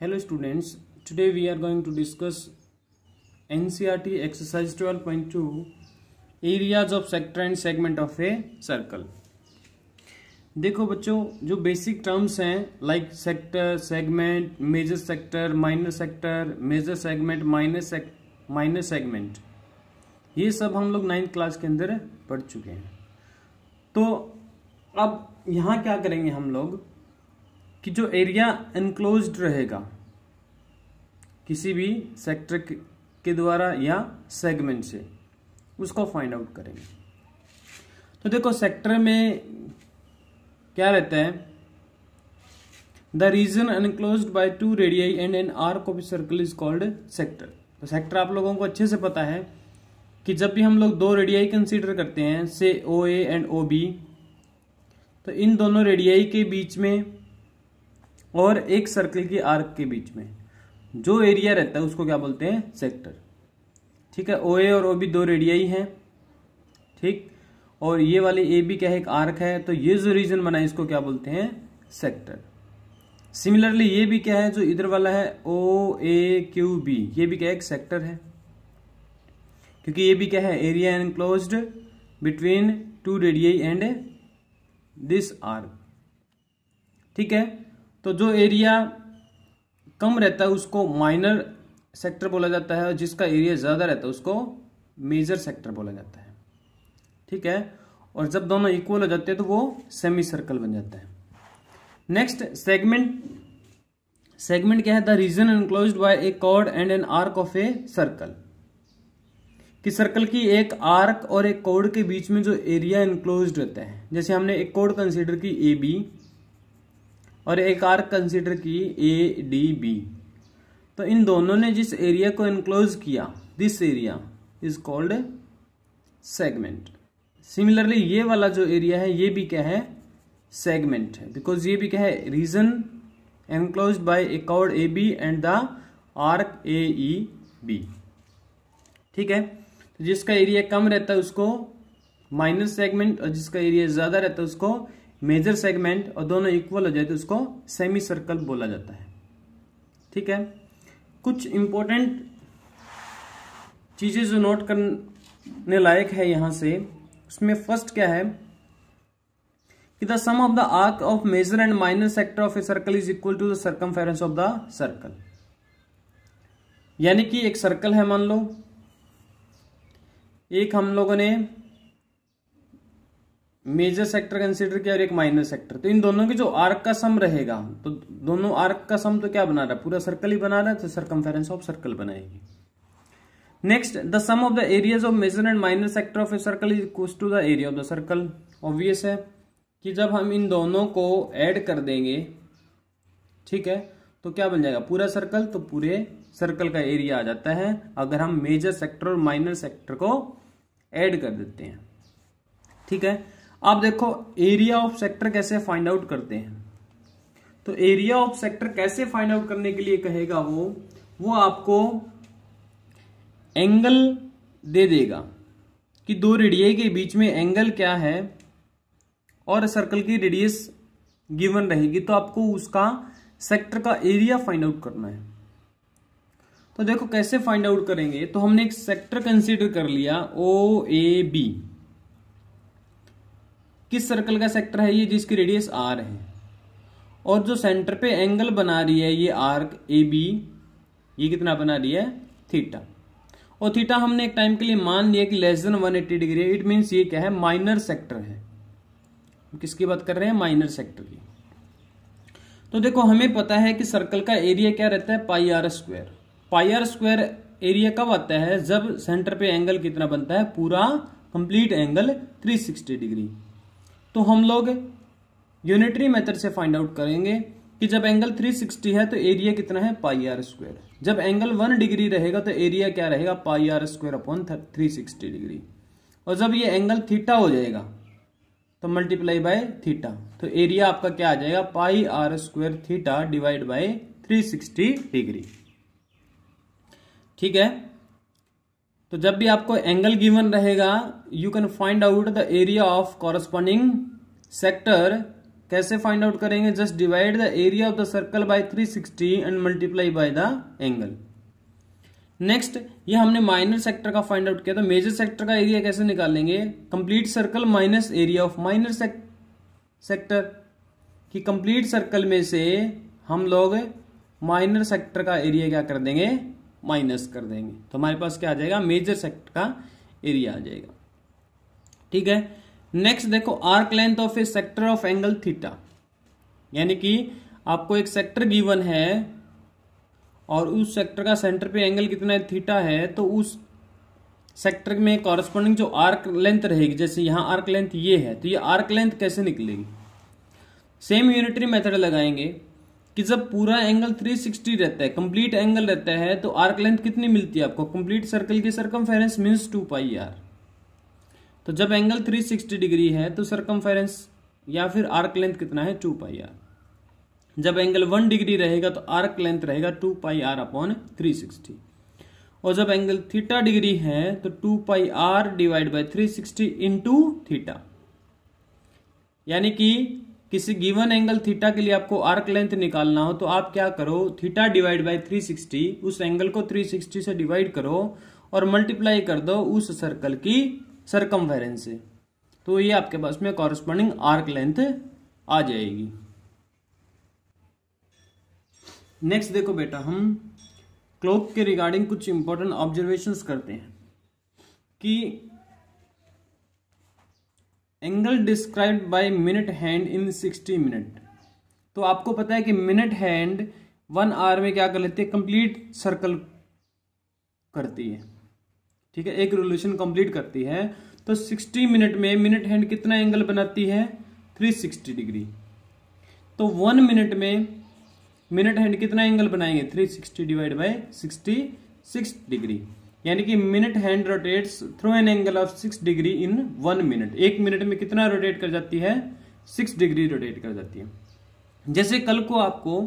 Hello students, today we are going to discuss NCERT exercise 12.2 areas of sector and segment of a circle। देखो बच्चों, जो basic terms हैं like sector, segment, major sector, minor sector, major segment, minor segment, ये सब हम लोग 9th class के अंदर पढ़ चुके हैं। तो अब यहाँ क्या करेंगे हम लोग कि जो एरिया एनक्लोज्ड रहेगा किसी भी सेक्टर के द्वारा या सेगमेंट से, उसको फाइंड आउट करेंगे। तो देखो सेक्टर में क्या रहता है, the region enclosed by 2 radii and an arc of circle is called sector. तो सेक्टर आप लोगों को अच्छे से पता है कि जब भी हम लोग 2 रेडियाई कंसीडर करते हैं, से ओ ए एंड ओ बी, तो इन दोनों रेडियाई के बीच में और एक सर्कल की आर्क के बीच में जो एरिया रहता है उसको क्या बोलते हैं, सेक्टर। ठीक है, ओ ए और ओ बी 2 रेडियाई हैं, ठीक, और ये वाली ए बी क्या है, एक आर्क है, तो ये जो रीजन बना है इसको क्या बोलते हैं, सेक्टर। सिमिलरली ये भी क्या है, जो इधर वाला है ओ ए क्यू बी, ये भी क्या है, एक सेक्टर है, क्योंकि ये भी क्या है, area enclosed between 2 radii and this arc. ठीक है, तो जो एरिया कम रहता है उसको माइनर सेक्टर बोला जाता है और जिसका एरिया ज्यादा रहता है उसको मेजर सेक्टर बोला जाता है। ठीक है, और जब दोनों इक्वल हो जाते हैं तो वो सेमी सर्कल बन जाता है। Next segment. सेगमेंट क्या है, the region enclosed by a chord and an arc of a circle, कि सर्कल की एक आर्क और एक कॉर्ड के बीच में जो एरिया एनक्लोज्ड रहता है। जैसे हमने एक कॉर्ड कंसीडर की ए बी और एक आर्क कंसीडर की ए डी बी, तो इन दोनों ने जिस एरिया को एनक्लोज किया, this area is called segment. Similarly ये वाला जो एरिया है ये भी क्या है, सेगमेंट है, बिकॉज ये भी क्या है, region enclosed by a chord A B and the arc A E B. ठीक है, तो जिसका एरिया कम रहता है उसको माइनर सेगमेंट और जिसका एरिया ज्यादा रहता है उसको मेजर सेगमेंट, और दोनों इक्वल हो जाए तो उसको सेमी सर्कल बोला जाता है। ठीक है, कुछ इंपॉर्टेंट चीजें जो नोट करने लायक है यहां से, उसमें फर्स्ट क्या है कि the sum of the arc of major and minor sector of a circle is equal to the circumference of the circle. यानी कि एक सर्कल है, मान लो एक हम लोगों ने मेजर सेक्टर कंसीडर किया और एक माइनर सेक्टर, तो इन दोनों की जो आर्क का सम रहेगा, तो दोनों आर्क का सम तो क्या बना रहा है, पूरा सर्कल ही बना रहा है, तो सर्कमफेरेंस ऑफ सर्कल बनाएगी। Next, the sum of the areas of major and minor sector of a circle is equal to the area of the circle. Obvious है कि जब हम इन दोनों को ऐड कर देंगे, ठीक है, तो क्या बन जाएगा, पूरा सर्कल, तो पूरे सर्कल का एरिया आ जाता है अगर हम मेजर सेक्टर और माइनर सेक्टर को ऐड कर देते हैं। ठीक है, आप देखो एरिया ऑफ सेक्टर कैसे फाइंड आउट करते हैं। तो एरिया ऑफ सेक्टर कैसे फाइंड आउट करने के लिए कहेगा वो आपको एंगल दे देगा कि 2 रेडियाई के बीच में एंगल क्या है और सर्कल की रेडियस गिवन रहेगी, तो आपको उसका सेक्टर का एरिया फाइंड आउट करना है। तो देखो कैसे फाइंड आउट करेंगे, तो हमने एक सेक्टर कंसीडर कर लिया ओ ए बी। किस सर्कल का सेक्टर है ये, जिसकी रेडियस आर है, और जो सेंटर पे एंगल बना रही है ये आर्क ए बी, ये कितना बना रही है, थीटा। और थीटा हमने एक टाइम के लिए मान लिया कि less than 180 degree. It means ये क्या है, माइनर सेक्टर है। किसकी बात कर रहे हैं, माइनर सेक्टर की। तो देखो हमें पता है कि सर्कल का एरिया क्या रहता है, pi are square. Pi are square area कब आता है, जब सेंटर पे एंगल कितना बनता है, पूरा कंप्लीट एंगल 360 डिग्री। तो हम लोग यूनिटरी मेथड से फाइंड आउट करेंगे कि जब एंगल 360 है तो एरिया कितना है, पाई आर स्क्वायर। जब एंगल 1 डिग्री रहेगा तो एरिया क्या रहेगा, pi are square upon 360 degree. और जब ये एंगल थीटा हो जाएगा तो मल्टीप्लाई बाय थीटा, तो एरिया आपका क्या आ जाएगा, pi are square theta divide by 360 degree. ठीक है, तो जब भी आपको एंगल गिवन रहेगा, you can find out the area of corresponding sector कैसे फाइंड आउट करेंगे? Just divide the area of the circle by 360 and multiply by the angle. Next, ये हमने माइनर सेक्टर का फाइंड आउट किया, तो major sector का area कैसे निकालेंगे? Complete circle minus area of minor sector, कि कंप्लीट सर्कल में से हम लोग माइनर सेक्टर का एरिया क्या कर देंगे? माइनस कर देंगे। तो हमारे पास क्या आ जाएगा? मेजर सेक्टर का एरिया आ जाएगा। ठीक है। नेक्स्ट देखो, arc length of A sector of angle theta, यानी कि आपको एक सेक्टर गिवन है और उस सेक्टर का सेंटर पे एंगल कितना है? थीटा है। तो उस सेक्टर में कॉरस्पॉन्डिंग जो आर्क लेंथ रहेगी, जैसे यहां आर्क लेंथ ये है, तो ये आर्क लेंथ कैसे निकलेगी? सेम यूनिटरी मेथड लगाएंगे कि जब पूरा एंगल 360 रहता है, कंप्लीट एंगल रहता है, तो आर्क लेंथ कितनी मिलती है आपको? कंप्लीट सर्कल की सरकमफेरेंस मींस 2πr। तो जब एंगल 360 डिग्री है तो सरकमफेरेंस या फिर आर्क लेंथ कितना है? 2πr। जब एंगल 1 डिग्री रहेगा तो आर्क लेंथ रहेगा 2πr अपॉन 360, और जब एंगल थीटा डिग्री है तो 2πr divide by 360 into theta. यानी कि किसी गिवन एंगल थीटा के लिए आपको आर्क लेंथ निकालना हो तो आप क्या करो? थीटा डिवाइड बाय 360, उस एंगल को 360 से डिवाइड करो और मल्टीप्लाई कर दो उस सर्कल की सरकमफेरेंस से, तो ये आपके पास में कॉरस्पॉन्डिंग आर्क लेंथ आ जाएगी। नेक्स्ट देखो बेटा, हम क्लॉक के रिगार्डिंग कुछ इंपॉर्टेंट ऑब्जर्वेशंस करते हैं कि angle described by minute hand in 60 minute. तो आपको पता है कि मिनट हैंड 1 आवर में क्या कर लेती है? कंप्लीट सर्कल करती है। ठीक है, एक रिवोल्यूशन कंप्लीट करती है। तो 60 मिनट में मिनट हैंड कितना एंगल बनाती है? 360 डिग्री। तो 1 मिनट में मिनट हैंड कितना एंगल बनाएंगे? 360 डिवाइड बाय 66 डिग्री, यानी कि minute hand rotates through an angle of 6 degree in 1 minute. 1 minute में कितना रोटेट कर जाती है? 6 डिग्री रोटेट कर जाती है। जैसे कल को आपको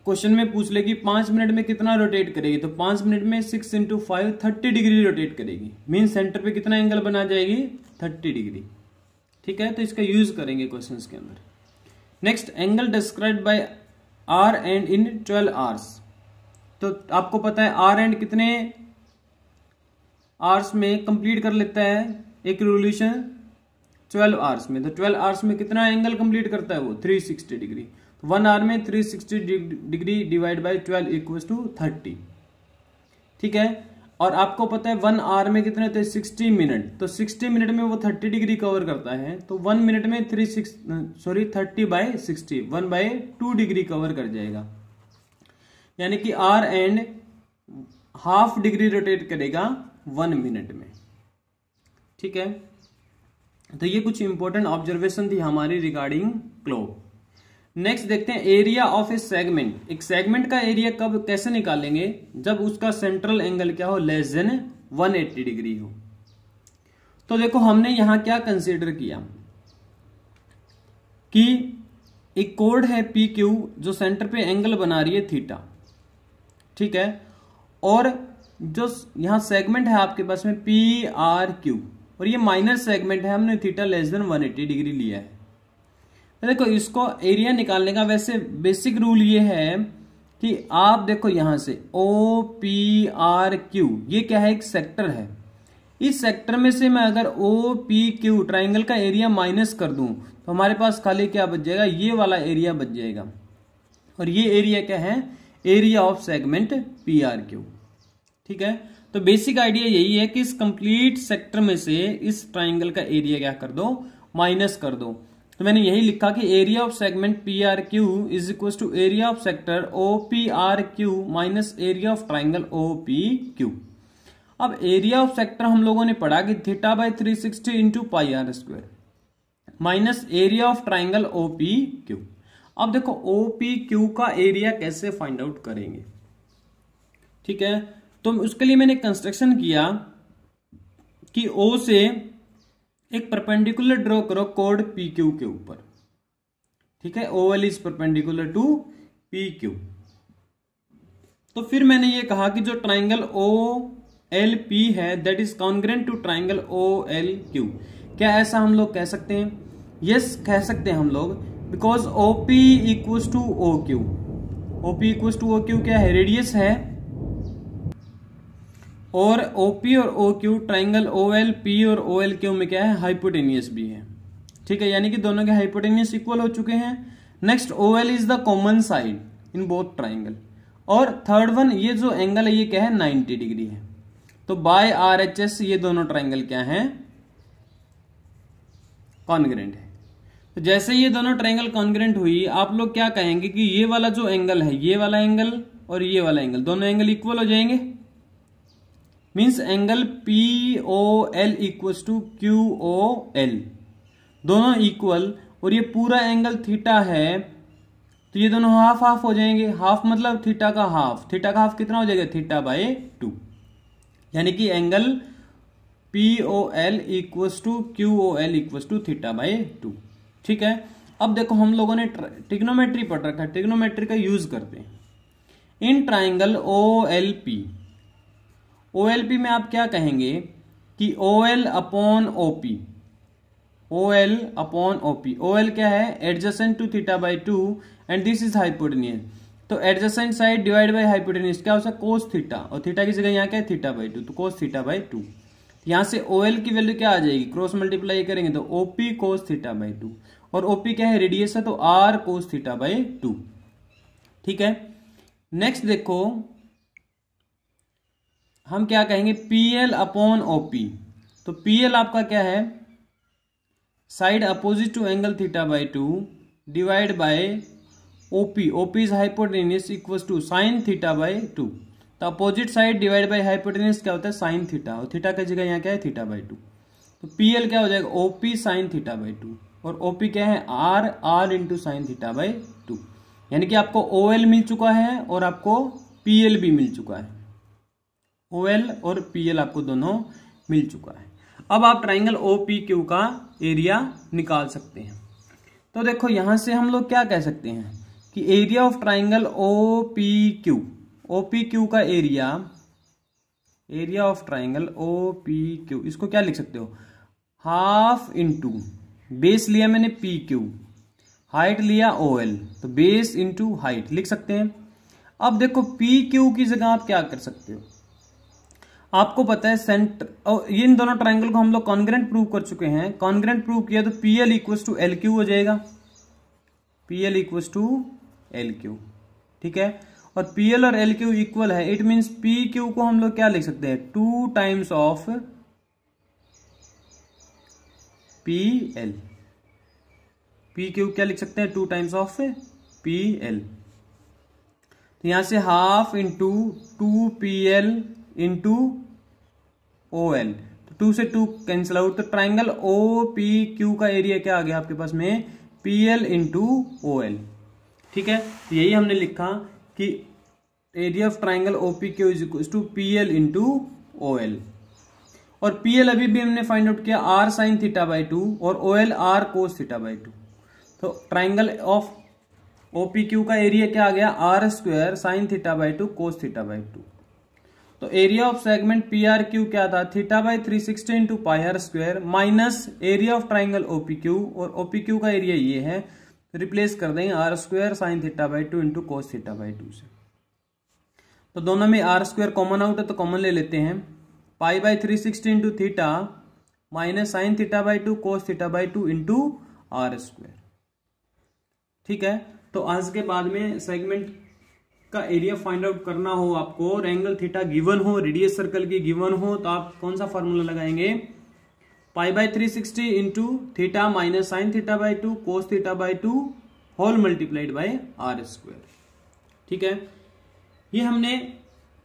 क्वेश्चन में पूछ लेगी 5 मिनट में कितना रोटेट करेगी, तो 5 मिनट में 6 इंटू 5 30 डिग्री रोटेट करेगी। मीन सेंटर पे कितना एंगल बना जाएगी? 30 डिग्री। ठीक है, तो इसका यूज करेंगे क्वेश्चंस के अंदर। Next, angle described by hour hand in 12 hours. तो आपको पता है आर एंड कितने आवर्स में कंप्लीट कर लेता है एक रिवोल्यूशन? 12 आवर्स में। तो 12 आवर्स में कितना एंगल कंप्लीट करता है वो? 360 डिग्री। तो 1 आवर में 360 degree divide by 12 equals to 30। ठीक है, और आपको पता है 1 आवर में कितने होते हैं? 60 मिनट। तो 60 मिनट में वो 30 डिग्री कवर करता है, तो 1 मिनट में 30 बाय 60 1/2 डिग्री कवर कर जाएगा। यानी कि hour hand half degree rotate करेगा 1 मिनट में। ठीक है, तो ये कुछ इंपॉर्टेंट ऑब्जर्वेशन थी हमारी रिगार्डिंग क्लॉक। नेक्स्ट देखते हैं एरिया ऑफ ए सेगमेंट। एक सेगमेंट का एरिया कब कैसे निकालेंगे? जब उसका सेंट्रल एंगल क्या हो? लेस देन 180 डिग्री हो। तो देखो हमने यहां क्या कंसीडर किया कि एक कोड है PQ जो सेंटर पे एंगल बना रही है थीटा। ठीक है, और जो यहां सेगमेंट है आपके पास में PRQ, और ये माइनर सेगमेंट है, हमने थीटा लेस देन 180 डिग्री लिया है। तो देखो इसको एरिया निकालने का वैसे बेसिक रूल ये है कि आप देखो यहां से OPRQ, ये क्या है? एक सेक्टर है। इस सेक्टर में से मैं अगर OPQ ट्राइंगल का एरिया माइनस कर दूं तो हमारे पास खाली क्या बच जाएगा? ये वाला एरिया बच जाएगा। और ये एरिया क्या है? Area of segment PRQ। ठीक है, तो बेसिक आइडिया यही है कि इस कंप्लीट सेक्टर में से इस ट्राइंगल का एरिया क्या कर दो? माइनस कर दो। तो मैंने यही लिखा कि area of segment PRQ is equal to area of sector OPRQ minus area of triangle OPQ। अब एरिया ऑफ सेक्टर हम लोगों ने पढ़ा कि theta by 360 into πr² minus area of triangle OPQ। अब देखो OPQ का एरिया कैसे फाइंड आउट करेंगे? ठीक है, तो उसके लिए मैंने कंस्ट्रक्शन किया कि O से एक परपेंडिकुलर ड्रॉ करो कोड PQ के ऊपर। ठीक है, OL is perpendicular to PQ। तो फिर मैंने ये कहा कि जो ट्राइंगल OLP है that is congruent to triangle OLQ। क्या ऐसा हम लोग कह सकते हैं यस कह सकते हैं हम लोग, because OP equals to O Q. OP equals to O Q क्या है, रेडियस है, और ओपी और O Q triangle O L P और ओ एल क्यू में क्या है, हाइपोटेनियस भी है। ठीक है, यानी कि दोनों के हाइपोटेनियस इक्वल हो चुके हैं। Next O L is the common side in both triangle. और थर्ड वन, ये जो एंगल है ये क्या है, 90 डिग्री है। तो बाय आर एच एस ये दोनों ट्राइंगल क्या है, कॉन्ग्रेंट है। तो जैसे ये दोनों ट्राइंगल कॉन्ग्रेंट हुई, आप लोग क्या कहेंगे कि ये वाला जो एंगल है, ये वाला एंगल और ये वाला एंगल, दोनों एंगल इक्वल हो जाएंगे। Means angle P O L equals to Q O L, दोनों इक्वल। और ये पूरा एंगल थीटा है, तो ये दोनों हाफ हाफ हो जाएंगे। हाफ मतलब थीटा का हाफ, थीटा का हाफ कितना हो जाएगा, थीटा बाय 2। यानी कि angle P O L equals to Q O L equals to theta by 2। ठीक है, अब देखो हम लोगों ने ट्रिग्नोमेट्री पढ़ रखा है, ट्रिग्नोमेट्री का यूज करते हैं। In triangle O L P, O L P में आप क्या कहेंगे कि O L upon OP, O L upon OP. O L क्या है, adjacent to theta by 2 and this is hypotenuse. तो adjacent side divide by hypotenuse क्या हो सकता है, कोस थीटा, और थीटा की जगह यहाँ क्या है, थीटा बाई 2, तो कोस थीटा बाई 2। यहां से ओ एल की वैल्यू क्या आ जाएगी, क्रॉस मल्टीप्लाई करेंगे तो ओपी कोस थीटा बाई 2, और ओपी क्या है, रेडियस है, तो आर कोस थीटा बाई 2। ठीक है, नेक्स्ट देखो हम क्या कहेंगे, पी एल अपॉन ओपी। तो पी एल आपका क्या है, side opposite to angle theta by 2 divide by OP, OP is hypotenuse equals to sine theta by 2। तो opposite side divide by hypotenuse क्या होता है, साइन थीटा, और थीटा की जगह यहाँ क्या है, थीटा बाई 2। तो पी एल क्या हो जाएगा, ओपी साइन थीटा बाई 2, और ओपी क्या है, R, R into sine theta by 2। यानी कि आपको ओ एल मिल चुका है और आपको पी एल भी मिल चुका है। ओ एल और पी एल आपको दोनों मिल चुका है। अब आप ट्राइंगल ओ पी क्यू का एरिया निकाल सकते हैं। तो देखो यहां से हम लोग क्या कह सकते हैं कि area of triangle O P Q, O P Q का area, area of triangle O P Q, इसको क्या लिख सकते हो, हाफ इंटू बेस लिया मैंने पी क्यू, हाइट लिया ओ एल, तो बेस इंटू हाइट लिख सकते हैं। अब देखो पी क्यू की जगह आप क्या कर सकते हो, आपको पता है सेंटर, और इन दोनों ट्राइंगल को हम लोग कॉन्ग्रेंट प्रूव कर चुके हैं। कॉन्ग्रेंट प्रूव किया तो P L equals to L Q हो जाएगा, P L equals to L Q. ठीक है, और पी एल और एल क्यू इक्वल है, इट मीन्स पी क्यू को हम लोग क्या लिख सकते हैं, 2 times of P L. P Q क्या लिख सकते हैं, 2 टाइम्स ऑफ पी एल। तो यहां से half into 2 P L into O L, तो 2 से 2 कैंसिल आउट। तो ट्राइंगल ओ पी क्यू का एरिया क्या आ गया आपके पास में, P L into O L. ठीक है, तो यही हमने लिखा कि area of triangle O P Q is equal to P L into O L. और पी एल अभी भी हमने फाइंड आउट किया, आर साइन थीटा बाई 2, और O L R cos theta by 2। तो triangle of O P Q का area क्या आ गया, R square sine theta by 2 cos theta by 2। तो area of segment P R Q क्या था, theta by 360 into pi are square minus area of triangle OP Q, और OP Q का area ये है, रिप्लेस कर देंगे R square sine theta by 2 into cos theta by 2 से। तो दोनों में आर स्क्वायर कॉमन आउट है, तो कॉमन ले लेते हैं, pi by 360 into theta minus sine theta by 2 cos theta by 2 into are square. ठीक है, तो आज के बाद में सेगमेंट का एरिया फाइंड आउट करना हो आपको, और एंगल थीटा गिवन हो, रेडियस सर्कल की गिवन हो, तो आप कौन सा फॉर्मूला लगाएंगे, pi by 360 into theta minus sine theta by 2 cos theta by 2 whole multiplied by R square. ठीक है, ये हमने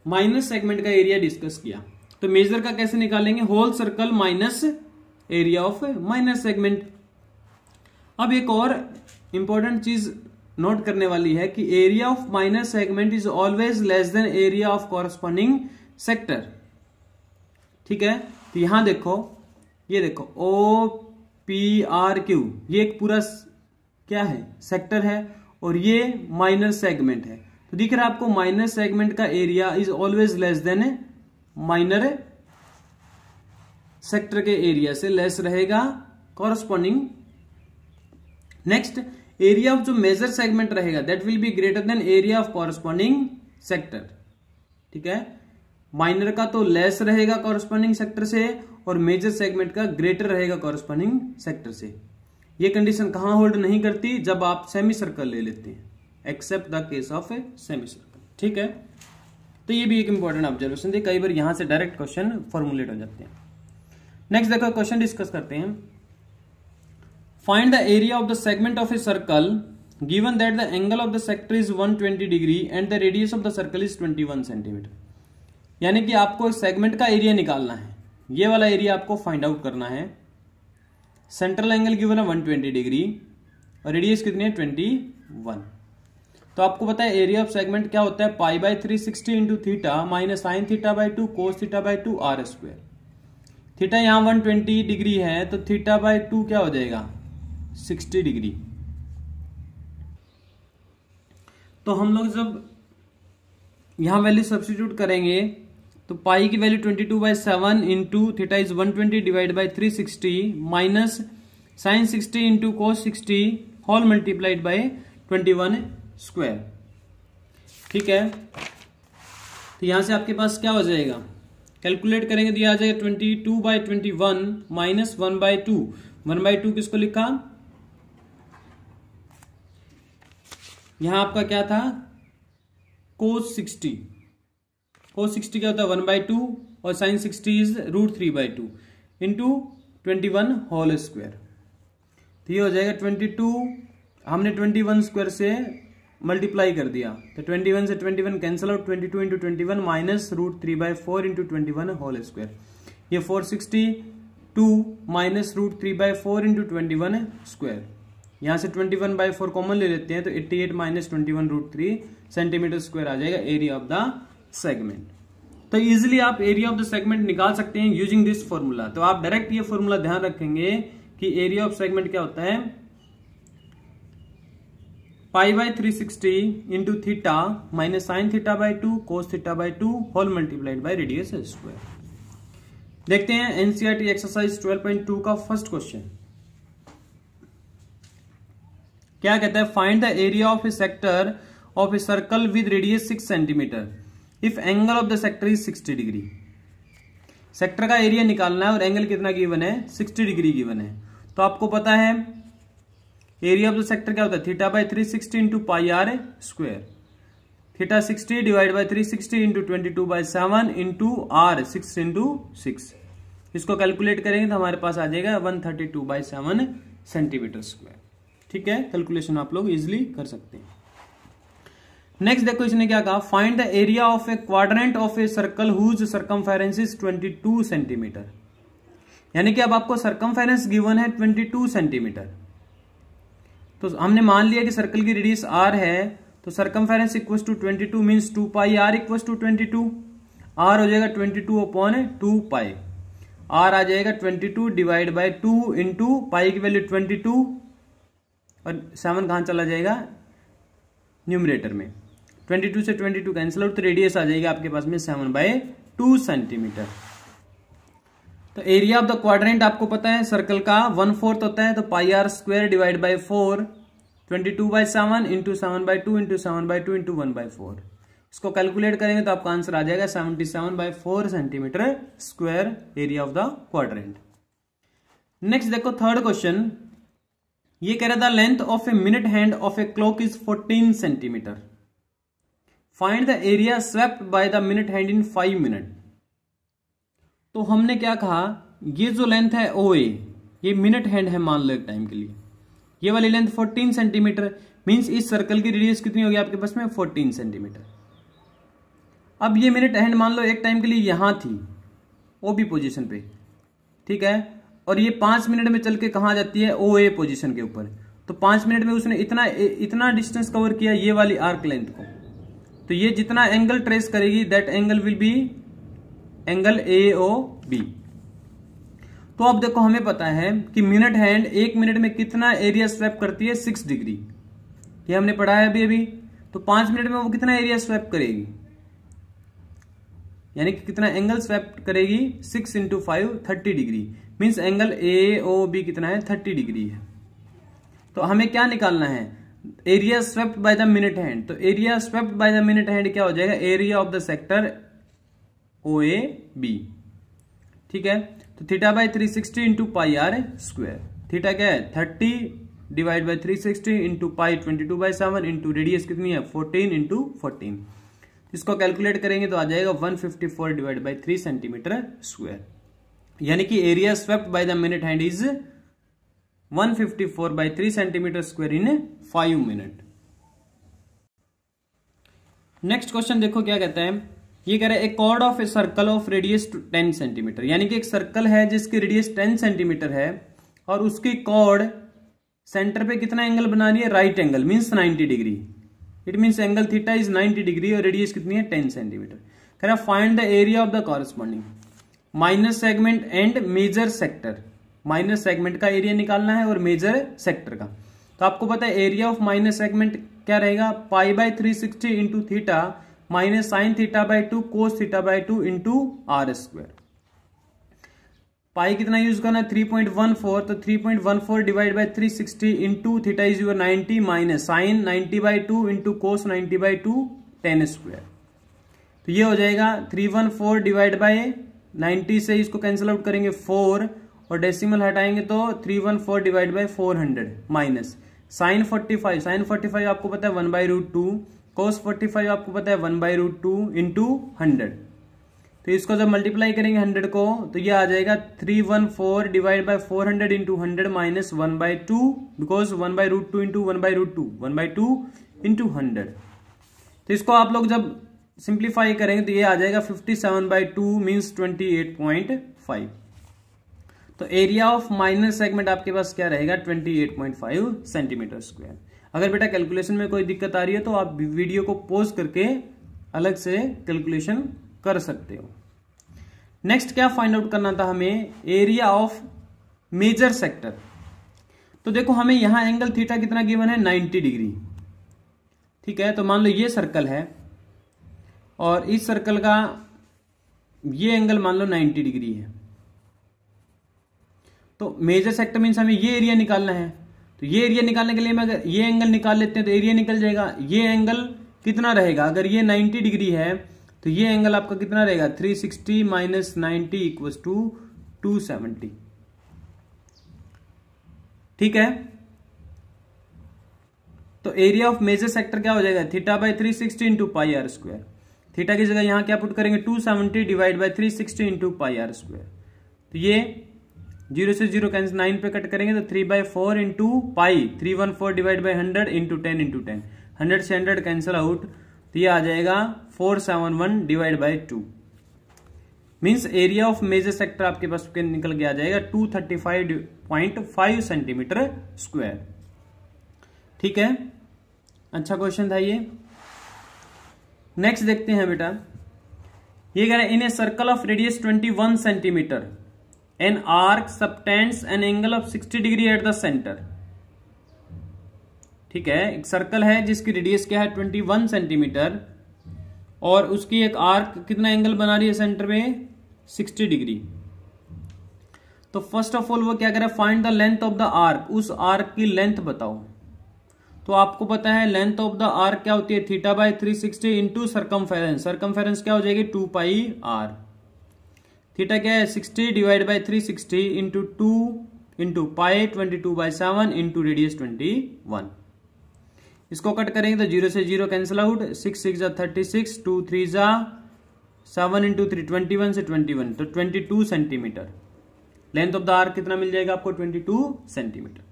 माइनस सेगमेंट का एरिया डिस्कस किया। तो मेजर का कैसे निकालेंगे, whole circle minus area of minor segment. अब एक और इंपॉर्टेंट चीज नोट करने वाली है कि area of minor segment is always less than area of corresponding sector. ठीक है, तो यहां देखो, ये देखो ओ पी आर क्यू, ये एक पूरा क्या है, सेक्टर है, और ये माइनर सेगमेंट है। तो दिख रहा है आपको, माइनर सेगमेंट का area is always less than minor sector के एरिया से लेस रहेगा कॉरस्पॉन्डिंग नेक्स्ट, एरिया ऑफ जो मेजर सेगमेंट रहेगा that will be greater than area of corresponding sector. ठीक है, माइनर का तो लेस रहेगा कॉरस्पॉन्डिंग सेक्टर से और मेजर सेगमेंट का ग्रेटर रहेगा कॉरस्पॉन्डिंग सेक्टर से। ये कंडीशन कहां होल्ड नहीं करती, जब आप सेमी सर्कल ले लेते हैं, except the case of a semi circle. ठीक है, तो ये भी एक इंपॉर्टेंट ऑब्जर्वेशन थी, कई बार यहां से डायरेक्ट क्वेश्चन फॉर्मुलेट हो जाते हैं। नेक्स्ट देखो क्वेश्चन डिस्कस करते हैं। Find the area of the segment of a circle given that the angle of the sector is 120 degree and the radius of the circle is 21 centimetre. यानी कि आपको एक सेगमेंट का एरिया निकालना है, ये वाला एरिया आपको फाइंड आउट करना है। सेंट्रल एंगल गिवन है 120 डिग्री और रेडियस कितनी है 21। तो आपको पता है एरिया ऑफ सेगमेंट क्या होता है, pi by 360 into theta minus sine theta by 2 cos theta by 2 R square. Theta यहां 120 डिग्री है तो थीटा बाई 2 क्या हो जाएगा 60 डिग्री। तो हम लोग जब यहां वैल्यू सब्स्टिट्यूट करेंगे तो पाई की value 22/7 into theta is 120 divide by 360 minus sine 60 into cos 60 whole multiplied by 21 square. ठीक है, तो यहां से आपके पास क्या हो जाएगा, कैलकुलेट करेंगे तो यह आ जाएगा 22/21 माइनस 1/2। 1/2 किसको लिखा, यहां आपका क्या था कोस 60। कोस 60 क्या होता है 1/2 और sine 60 is √3/2 into 21 whole square. तो ये हो जाएगा 22, हमने 21 स्क्वायर से मल्टीप्लाई कर दिया तो 21 से 21 cancel out, 22 into 21 minus √3/4 into 21 whole square. ये 462 माइनस √3/4 इंटू 21 स्क्वायर। यहां से 21/4 कॉमन ले लेते हैं तो 88 माइनस 21 √3 सेंटीमीटर स्क्वायर आ जाएगा एरिया ऑफ द सेगमेंट। तो इजिली आप एरिया ऑफ द सेगमेंट निकाल सकते हैं यूजिंग दिस फॉर्मूला। तो आप डायरेक्ट ये फॉर्मूला ध्यान रखेंगे कि एरिया ऑफ सेगमेंट क्या होता है, pi by 360 into theta minus sine theta by 2 cos theta by 2 whole multiplied by radius square. देखते हैं एनसीईआरटी एक्सरसाइज 12.2 का फर्स्ट क्वेश्चन क्या कहता है, find the area of A sector of a circle with radius 6 centimetre if angle of the sector is 60 degree. Sector का area निकालना है और एंगल कितना गिवन है 60 डिग्री गिवन है। तो आपको पता है एरिया ऑफ द सेक्टर क्या होता है theta by 360 into pi are square. Theta 60 divide by 360 into 22/7 into R 6 into 6। इसको कैलकुलेट करेंगे तो हमारे पास आ जाएगा 132/7 सेंटीमीटर स्क्वायर। ठीक है, कैलकुलेशन आप लोग इजिली कर सकते हैं। नेक्स्ट देखो इसने क्या कहा, find the area of a quadrant of a circle whose circumference is 22 centimetre. यानी कि अब आपको सर्कमफेरेंस गिवन है 22 सेंटीमीटर। तो हमने मान लिया कि सर्कल की रेडियस r है तो circumference equal to 22 means 2 pi r equal to 22। r हो जाएगा 22/2 पाई। r आ जाएगा 22 डिवाइड बाई 2 इंटू पाई की वैल्यू 22 और 7 कहां चला जाएगा न्यूमरेटर में। 22 से 22 कैंसिल आउट तो रेडियस आ जाएगा आपके पास में 7/2 सेंटीमीटर। तो एरिया ऑफ द क्वाड्रेंट आपको पता है सर्कल का 1/4 होता है तो pi are square divide by 4 22/7 into 7/2 into 7/2 into 1/4। इसको कैलकुलेट करेंगे तो आपका आंसर आ जाएगा 77/4 centimetre square area of the quadrant. Next देखो थर्ड क्वेश्चन, ये कह रहा था length of a minute hand of a clock is 14 centimetre. Find the area swept by the minute hand in 5 minute. तो हमने क्या कहा, ये जो लेंथ है ओ ए, ये मिनट हैंड है मान लो एक टाइम के लिए, ये वाली लेंथ 14 सेंटीमीटर मींस इस सर्कल की रेडियस कितनी होगी आपके पास में 14 सेंटीमीटर। अब ये मिनट हैंड मान लो एक टाइम के लिए यहां थी ओ बी पोजीशन पे, ठीक है, और ये 5 मिनट में चल के कहां जाती है ओ ए पोजीशन के ऊपर। तो 5 मिनट में उसने इतना डिस्टेंस कवर किया ये वाली आर्क लेंथ को, तो ये जितना एंगल ट्रेस करेगी that angle will be angle AOB। तो अब देखो हमें पता है कि मिनट हैंड 1 मिनट में कितना एरिया स्वैप करती है 6 डिग्री, ये हमने पढ़ा है अभी। तो 5 मिनट में वो कितना एरिया स्वैप करेगी, यानी कि कितना एंगल स्वैप करेगी 6 into 5 30 degree means angle AOB कितना है 30 डिग्री है। तो हमें क्या निकालना है, area swept by the minute hand. तो area swept by the minute hand क्या हो जाएगा, area of the sector OAB। ठीक है, तो theta by 360 into pi are square. Theta क्या है 30 divide by 360 into pi 22/7 into radius कितनी है 14 इंटू 14। इसको कैलकुलेट करेंगे तो आ जाएगा 154 डिवाइड बाय 3 सेंटीमीटर स्क्वायर। यानी कि area swept by the minute hand is 154 by 3 centimetre square in 5 minute. Next question देखो क्या कहता है, ये कह रहा है a chord of a circle of radius 10 centimetre. यानी कि एक सर्कल है जिसकी रेडियस 10 सेंटीमीटर है और उसकी कॉर्ड सेंटर पे कितना एंगल बना रही है, right angle means 90 degree. It means angle theta is 90 degree और रेडियस कितनी है 10 सेंटीमीटर। कह रहा है find the area of the corresponding minor segment and major sector. Minor segment का एरिया निकालना है और मेजर सेक्टर का। तो आपको पता है एरिया ऑफ माइनस सेगमेंट क्या रहेगा, pi by 360 into theta minus sine theta by 2 cos theta by 2 into are square. Pi कितना यूज करना है 3.14, तो 3.14 divide by 360 into theta is your 90 minus sine 90 by 2 into cos 90 by 2 10 square. तो ये हो जाएगा 314 डिवाइड बाय 90 से इसको कैंसिल आउट करेंगे 4 और डेसिमल हटाएंगे तो 314 divide by 400 minus sine 45, sine 45 आपको पता है 1/√2, कोस 45 आपको पता है 1/√2 इंटू 100। तो इसको जब मल्टीप्लाई करेंगे 100 को तो ये आ जाएगा 314 divide by 400 into 100 minus 1/2 because 1/√2 into 1/√2 1/2 into 100। तो इसको आप लोग जब सिंप्लीफाई करेंगे तो ये आ जाएगा 57/2 मीन्स 28.5। तो एरिया ऑफ माइनस सेगमेंट आपके पास क्या रहेगा 28.5 सेंटीमीटर स्क्वायर। अगर बेटा कैलकुलेशन में कोई दिक्कत आ रही है तो आप वीडियो को पॉज करके अलग से कैलकुलेशन कर सकते हो। नेक्स्ट क्या फाइंड आउट करना था हमें, एरिया ऑफ मेजर सेक्टर। तो देखो हमें यहां एंगल थीटा कितना गिवन है 90 डिग्री। ठीक है, तो मान लो ये सर्कल है और इस सर्कल का ये एंगल मान लो 90 डिग्री है। तो मेजर सेक्टर मीन्स हमें ये एरिया निकालना है। तो ये एरिया निकालने के लिए मैं अगर ये एंगल निकाल लेते हैं तो एरिया निकल जाएगा। ये एंगल कितना रहेगा, अगर ये 90 डिग्री है तो ये एंगल आपका कितना रहेगा 360 माइनस 90 इक्वल्स टू 270। ठीक है, तो एरिया ऑफ मेजर सेक्टर क्या हो जाएगा theta by 360 into pi are square. Theta की जगह यहां क्या पुट करेंगे 270 divide by 360 into pi are square. तो ये 0 से 0 कैंसिल 9 पे कट करेंगे तो 3/4 into pi 314 divide bye 100 into 10 into 10 100 से 100 कैंसिल आउट तो ये आ जाएगा 471 divide by 2 means area of major sector आपके पास निकल के आ जाएगा 235.5 सेंटीमीटर स्क्वायर। ठीक है, अच्छा क्वेश्चन था ये। नेक्स्ट देखते हैं बेटा, ये कह रहे हैं in a circle of radius 21 centimetre an arc subtends an angle of 60 degree at the centre. ठीक है, एक सर्कल है जिसकी रेडियस क्या है 21 सेंटीमीटर और उसकी एक आर्क कितना एंगल बना रही है सेंटर में 60 डिग्री। तो फर्स्ट ऑफ ऑल वो क्या कर रहा है find the length of the arc, उस आर्क की लेंथ बताओ। तो आपको पता है लेंथ ऑफ द आर्क क्या होती है theta by 360 into circumference. Circumference क्या हो जाएगी 2πr। थीटा क्या है 60 divide by 360 into 2 into pi 22/7 into radius 21। इसको कट करेंगे तो 0 से 0 कैंसिल आउट 6 6 जा 36 2 3 जा 7 इंटू 3 21 से 21 तो 22 centimetre. Length of the arc कितना मिल जाएगा आपको 22 सेंटीमीटर।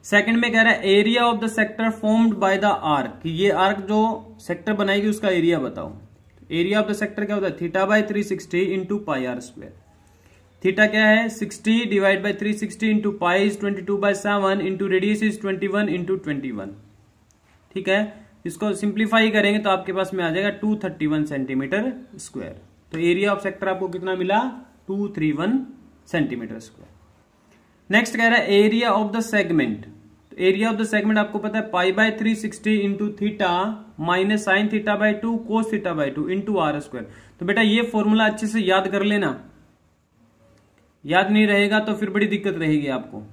सेकंड में कह रहा है area of the sector formed by the arc, ये आर्क जो सेक्टर बनाएगी उसका एरिया बताओ। एरिया ऑफ द सेक्टर क्या होता है theta by 360 into pi are square. Theta क्या है 60 divide by 360 into pi is 22/7 into radius is 21 into 21। ठीक है, इसको सिंप्लीफाई करेंगे तो आपके पास में आ जाएगा 231 सेंटीमीटर स्क्वायर। तो एरिया ऑफ सेक्टर आपको कितना मिला 231 सेंटीमीटर स्क्वायर। नेक्स्ट कह रहा है area of the segment. Area of the segment आपको पता है pi by 360 into theta minus sine theta by 2 cos theta by 2 into are square. तो बेटा ये फॉर्मूला अच्छे से याद कर लेना, याद नहीं रहेगा तो फिर बड़ी दिक्कत रहेगी आपको।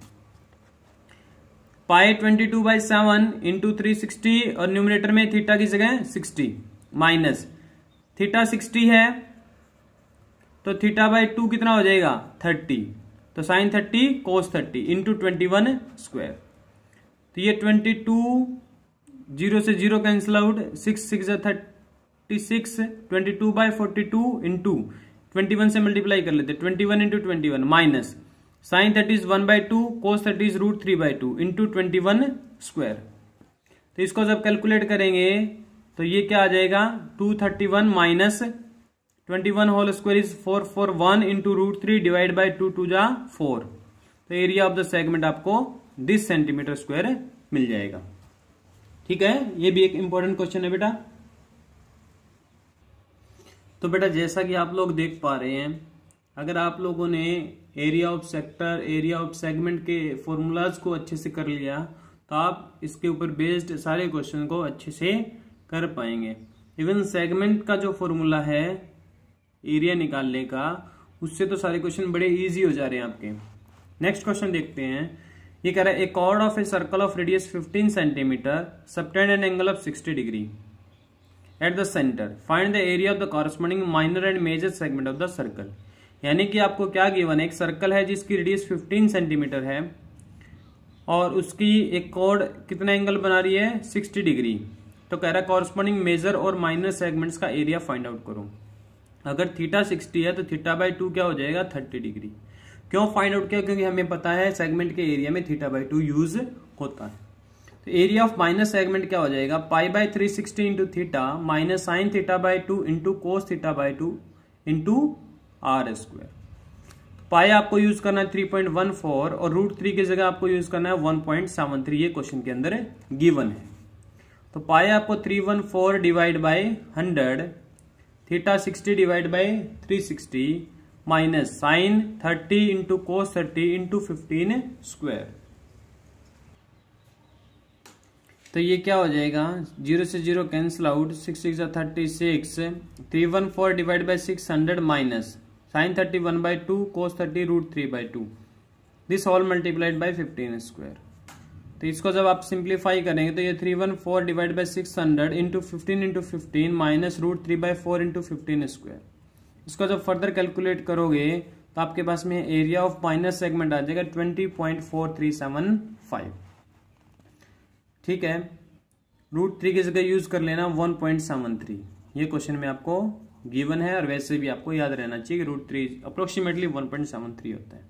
पाई 22/7 इंटू 360 और न्यूमरेटर में थीटा की जगह 60 माइनस थीटा 60 है तो थीटा बाई 2 कितना हो जाएगा 30, तो साइन 30 कोस 30 इंटू 21 स्क्वायर। तो ये 22 0 से 0 कैंसिल आउट, 6 6 36 22/42 इंटू 21 से मल्टीप्लाई कर लेते 21 into 21 minus sine 30 1/2 cos 30 √3/2 into 21 square. तो इसको जब कैलकुलेट करेंगे तो ये क्या आ जाएगा 231 minus 21 whole square is 441 into √3 divide by 2 2 जा 4। तो एरिया ऑफ द सेगमेंट आपको 10 सेंटीमीटर स्क्वायर मिल जाएगा। ठीक है, ये भी एक इंपॉर्टेंट क्वेश्चन है बेटा। तो बेटा जैसा कि आप लोग देख पा रहे हैं, अगर आप लोगों ने area of sector, area of segment के फॉर्मूलाज को अच्छे से कर लिया तो आप इसके ऊपर बेस्ड सारे क्वेश्चन को अच्छे से कर पाएंगे। इवन सेगमेंट का जो फॉर्मूला है एरिया निकालने का, उससे तो सारे क्वेश्चन बड़े इजी हो जा रहे हैं आपके। नेक्स्ट क्वेश्चन देखते हैं। ये कह रहा है a chord of a circle of radius 15 centimetre subtend an angle of 60 degree at the centre, find the area of the corresponding minor and major segment of the circle. यानी कि आपको क्या गिवन है, एक सर्कल है जिसकी radius 15 centimetre है और उसकी एक कॉर्ड कितना एंगल बना रही है 60 डिग्री। तो कह रहा है कॉरस्पॉन्डिंग मेजर और माइनर सेगमेंट्स का एरिया फाइंड आउट करो। अगर थीटा 60 है तो थीटा बाई 2 क्या हो जाएगा 30 डिग्री। क्यों फाइंड आउट किया, क्योंकि हमें पता है सेगमेंट के एरिया में थीटा बाई 2 यूज होता है। तो एरिया ऑफ माइनर सेगमेंट क्या हो जाएगा pi by 360 into theta minus sine theta by 2 into cos theta by 2 into are square. Pi आपको यूज करना है 3.14 और √3 की जगह आपको यूज करना है 1.73। ये क्वेश्चन के अंदर गिवन है। तो पाई आपको 314 divide by 100, theta 60 divide by 360 minus sine 30 into cos 30 into 15 square. तो ये क्या हो जाएगा 0 से 0 cancel out, 6 6 36, 314 divide by 600 minus sine 30 1/2 cos 30 √3/2, this all multiplied by 15 square. तो इसको जब आप सिंप्लीफाई करेंगे तो ये 314 divide by 600 into 15 minus √3/4 into 15 square. इसको जब फर्दर कैलकुलेट करोगे तो आपके पास में एरिया ऑफ माइनर सेगमेंट आ जाएगा 20.4375। ठीक है, √3 की जगह यूज कर लेना 1.73। ये क्वेश्चन में आपको गिवन है और वैसे भी आपको याद रहना चाहिए कि √3 अप्रोक्सीमेटली 1.73 होता है।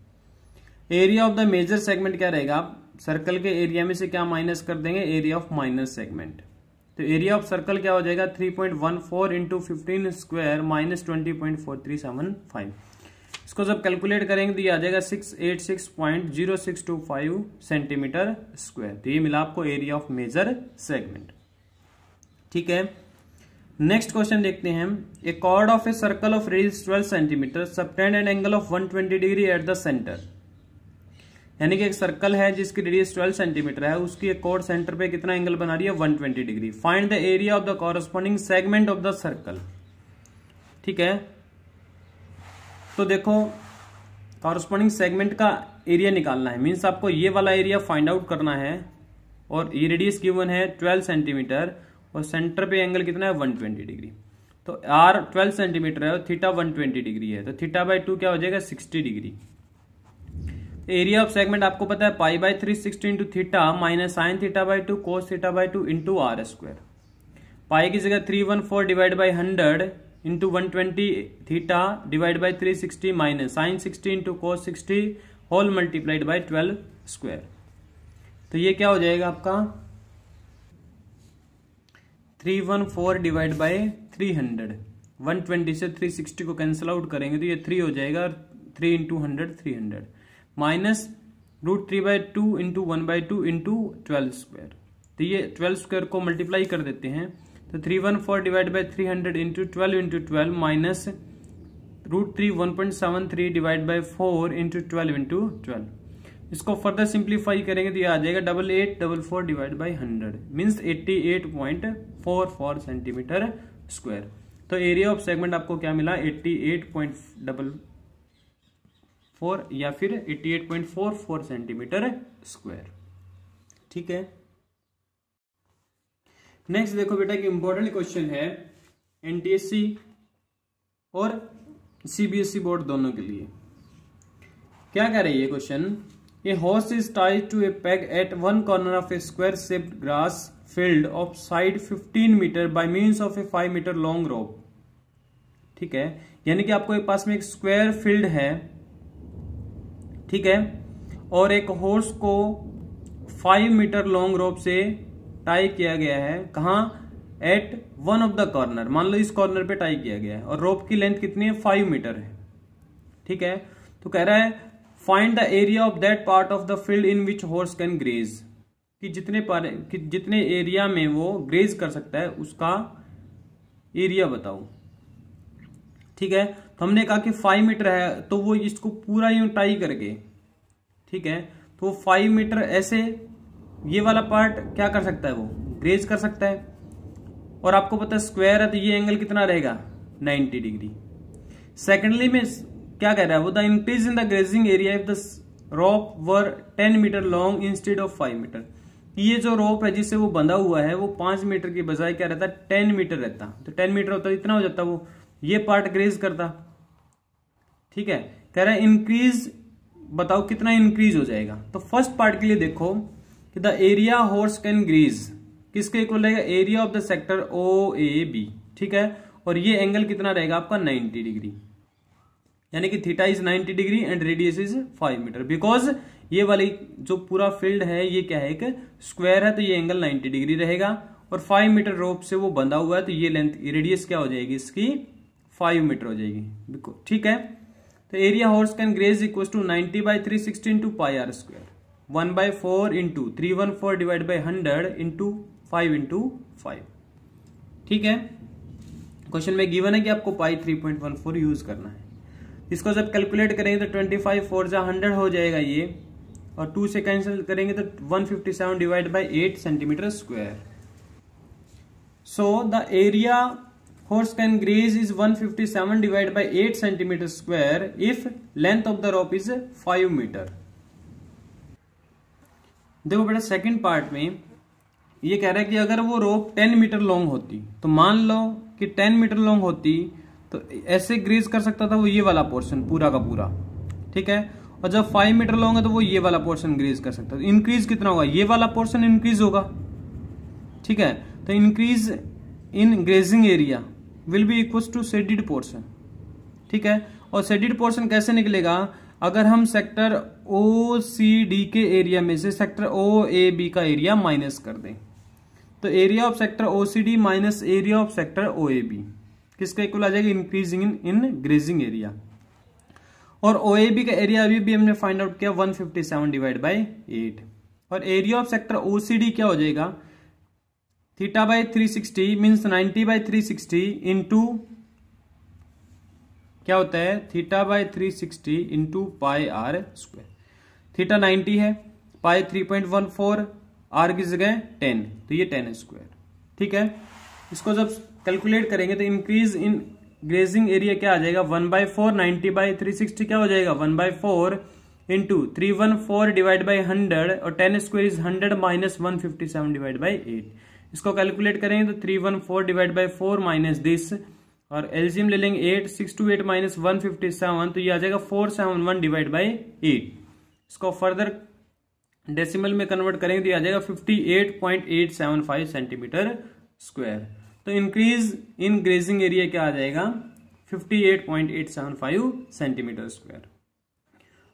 Area of the major segment क्या रहेगा, आप सर्कल के एरिया में से क्या माइनस कर देंगे एरिया ऑफ माइनर सेगमेंट। तो एरिया ऑफ सर्कल क्या हो जाएगा 3.14 इंटू 15 स्क्वायर माइनस 20.4375। इसको जब कैलकुलेट करेंगे तो ये आ जाएगा 686.0625 सेंटीमीटर स्क्वायर। तो ये मिला आपको एरिया ऑफ मेजर सेगमेंट। ठीक है, नेक्स्ट क्वेश्चन देखते हैं। A chord of a circle of radius 12 centimetre subtend an angle of 120 degree at the centre. यानी कि एक सर्कल है जिसकी रेडियस 12 सेंटीमीटर है, उसकी एक कॉर्ड सेंटर पे कितना एंगल बना रही है 120 degree. Find the area of the corresponding segment of the circle. ठीक है, तो देखो कॉरस्पॉन्डिंग सेगमेंट का एरिया निकालना है, मीन्स आपको ये वाला एरिया फाइंड आउट करना है और ये रेडियस गिवन है 12 सेंटीमीटर और सेंटर पे एंगल कितना है 120 डिग्री। तो आर 12 सेंटीमीटर है और थीटा 120 डिग्री है, तो थीटा बाई 2 क्या हो जाएगा 60 डिग्री। एरिया ऑफ सेगमेंट आपको पता है pi by 360 into theta minus sine theta by 2 cos theta by 2 into are square. Pi की जगह 314 divide by 100 into 120 theta divide by 360 minus sine 60 into cos 60 whole multiplied by 12 square. तो ये क्या हो जाएगा आपका 314 डिवाइड बाई 300, 120 से 360 को कैंसिल आउट करेंगे तो ये 3 हो जाएगा, 3 into 100 300 minus √3/2 into 1/2 into 12 square. तो ये 12 स्क्वायर को मल्टीप्लाई कर देते हैं तो 314 divide by 300 into 12 minus √3 1.73 divide by 4 into 12 into 12। इसको फर्दर सिंप्लीफाई करेंगे तो ये आ जाएगा 8844 divide by 100 means 88.44 centimetre square. तो एरिया ऑफ सेगमेंट आपको क्या मिला 88.44 या फिर 88.44 सेंटीमीटर स्क्वायर। ठीक है। नेक्स्ट देखो बेटा कि इंपॉर्टेंट क्वेश्चन है एनटीएससी और सीबीएसई बोर्ड दोनों के लिए। क्या कह रही है question, a horse is tied to a peg at one corner of a square shaped grass field of side 15 metre by means of a 5 metre long rope. ठीक है, यानी कि आपको एक पास में एक स्क्वायर फील्ड है, ठीक है, और एक हॉर्स को 5 मीटर लॉन्ग रोप से टाई किया गया है। कहां? At one of the corner, मान लो इस कॉर्नर पे टाई किया गया है और रोप की लेंथ कितनी है? 5 मीटर है। ठीक है, तो कह रहा है find the area of that part of the field in which horse can graze, कि जितने एरिया में वो ग्रेज कर सकता है उसका एरिया बताओ। ठीक है, तो हमने कहा कि 5 मीटर है तो वो इसको पूरा यूं टाई करके, ठीक है, तो 5 मीटर ऐसे ये वाला पार्ट क्या कर सकता है? वो ग्रेज कर सकता है। और आपको पता है स्क्वायर है तो ये एंगल कितना रहेगा? 90 डिग्री। सेकेंडली में क्या कह रहा है वो, the increase in the grazing area if the rope were 10 metre long instead of 5 metre. ये जो रोप है जिससे वो बंधा हुआ है वो 5 मीटर की बजाय क्या रहता? 10 मीटर रहता। तो 10 मीटर होता इतना हो जाता, वो ये पार्ट ग्रेज करता। ठीक है, कह रहा है इंक्रीज, बताओ कितना इंक्रीज हो जाएगा। तो फर्स्ट पार्ट के लिए देखो कि the area horse can graze किसके इक्वल रहेगा? Area of the sector O A B. ठीक है, और ये एंगल कितना रहेगा आपका? 90 डिग्री, यानी कि theta is 90 degree and radius is 5 metre. Because ये वाली जो पूरा फील्ड है ये क्या है? एक स्क्वायर है, तो ये एंगल 90 डिग्री रहेगा और 5 मीटर रोप से वो बंधा हुआ है, तो ये लेंथ रेडियस क्या हो जाएगी इसकी? 5 मीटर हो जाएगी। ठीक है, तो area horse can graze equal to 90 by 360 into pi are square, 1/4 into 314 divide by 100 into 5 into 5। ठीक है, क्वेश्चन में गिवन है कि आपको पाई 3.14 यूज करना है। इसको जब कैलकुलेट करेंगे तो 25 4 जा 100 हो जाएगा ये, और 2 से कैंसिल करेंगे तो 157 divide by 8 centimetre square. So the area horse can graze is 157 divided by 8 centimeter square if length of the rope is 5 meter। देखो बेटा सेकंड पार्ट में ये कह रहा है कि अगर वो रोप 10 मीटर लॉन्ग होती, तो मान लो कि 10 मीटर लॉन्ग होती तो ऐसे ग्रेज कर सकता था वो ये वाला पोर्शन पूरा का पूरा। ठीक है, और जब 5 मीटर लॉन्ग है तो वो ये वाला पोर्शन ग्रेज कर सकता है। इंक्रीज कितना होगा? ये वाला पोर्शन इंक्रीज होगा। ठीक है, तो increase in grazing area will be equal to shaded portion. ठीक है, और शेडिड पोर्शन कैसे निकलेगा? अगर हम सेक्टर ओ सी डी के एरिया में से सेक्टर ओ ए बी का एरिया माइनस कर दें, तो area of sector O C D minus area of sector O A B किसका इक्वल आ जाएगा? Increasing in grazing area. और ओ ए बी का एरिया अभी भी हमने फाइंड आउट किया 157 डिवाइड बाई 8, और area of sector O C D क्या हो जाएगा? Theta by 360 means 90 by 360 into क्या होता है? Theta by 360 into pi are square. Theta 90 है, पाई 3.14, आर की जगह 10, तो ये 10 स्क्वायर। ठीक है, इसको जब कैलकुलेट करेंगे तो इंक्रीज इन ग्रेजिंग एरिया क्या आ जाएगा? 1/4 90 बाई 360 क्या हो जाएगा? 1/4 इंटू 314 डिवाइड बाई 100, और 10 square is 100 minus 157 divide by 8। इसको कैलकुलेट करेंगे तो 314 डिवाइड बाई 4 माइनस दिस, और एलसीएम ले लेंगे 8, 6 to 8 माइनस 157, तो ये आ जाएगा 471 डिवाइड बाई 8। इसको फर्दर डेसिमल में कन्वर्ट करेंगे तो ये आ जाएगा 58.875 सेंटीमीटर स्क्वायर। तो इंक्रीज इन ग्रेजिंग एरिया क्या आ जाएगा? 58.875 सेंटीमीटर स्क्वायर।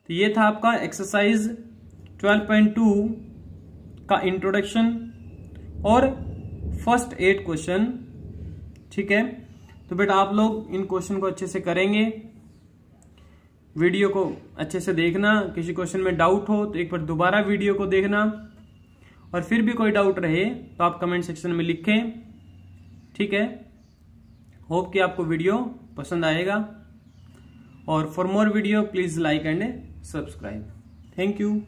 तो ये था आपका एक्सरसाइज 12.2 का इंट्रोडक्शन और फर्स्ट 8 क्वेश्चन। ठीक है, तो बेटा आप लोग इन क्वेश्चन को अच्छे से करेंगे, वीडियो को अच्छे से देखना। किसी क्वेश्चन में डाउट हो तो एक बार दोबारा वीडियो को देखना, और फिर भी कोई डाउट रहे तो आप कमेंट सेक्शन में लिखें। ठीक है, होप कि आपको वीडियो पसंद आएगा, और for more video please like and subscribe. Thank you.